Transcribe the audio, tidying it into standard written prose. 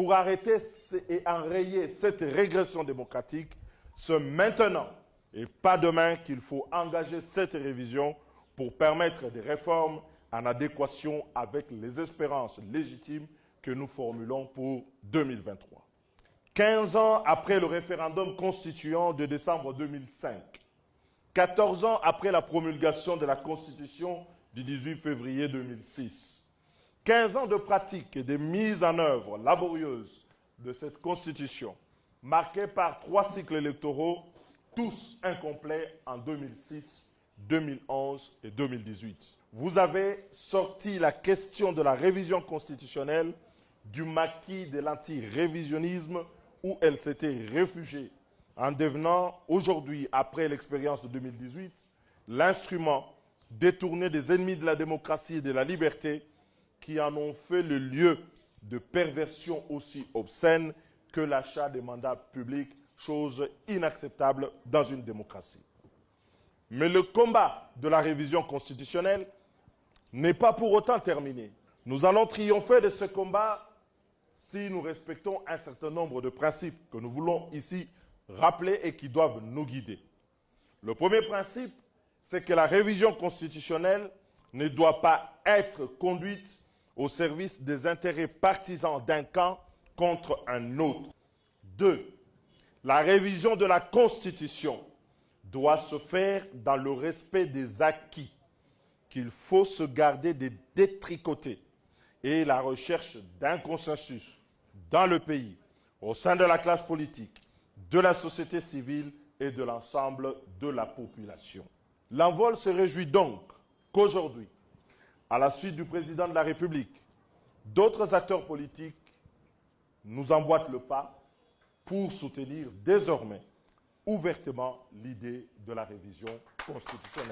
pour arrêter et enrayer cette régression démocratique, c'est maintenant et pas demain qu'il faut engager cette révision pour permettre des réformes en adéquation avec les espérances légitimes que nous formulons pour 2023. 15 ans après le référendum constituant de décembre 2005, 14 ans après la promulgation de la Constitution du 18 février 2006, 15 ans de pratique et de mise en œuvre laborieuse de cette Constitution, marquée par 3 cycles électoraux, tous incomplets en 2006, 2011 et 2018. Vous avez sorti la question de la révision constitutionnelle du maquis de l'anti-révisionnisme où elle s'était réfugiée, en devenant aujourd'hui, après l'expérience de 2018, l'instrument détourné des ennemis de la démocratie et de la liberté qui en ont fait le lieu de perversion aussi obscène que l'achat des mandats publics, chose inacceptable dans une démocratie. Mais le combat de la révision constitutionnelle n'est pas pour autant terminé. Nous allons triompher de ce combat si nous respectons un certain nombre de principes que nous voulons ici rappeler et qui doivent nous guider. Le premier principe, c'est que la révision constitutionnelle ne doit pas être conduite au service des intérêts partisans d'un camp contre un autre. 2. La révision de la Constitution doit se faire dans le respect des acquis qu'il faut se garder de détricoter et la recherche d'un consensus dans le pays, au sein de la classe politique, de la société civile et de l'ensemble de la population. L'Envol se réjouit donc qu'aujourd'hui, à la suite du président de la République, d'autres acteurs politiques nous emboîtent le pas pour soutenir désormais ouvertement l'idée de la révision constitutionnelle.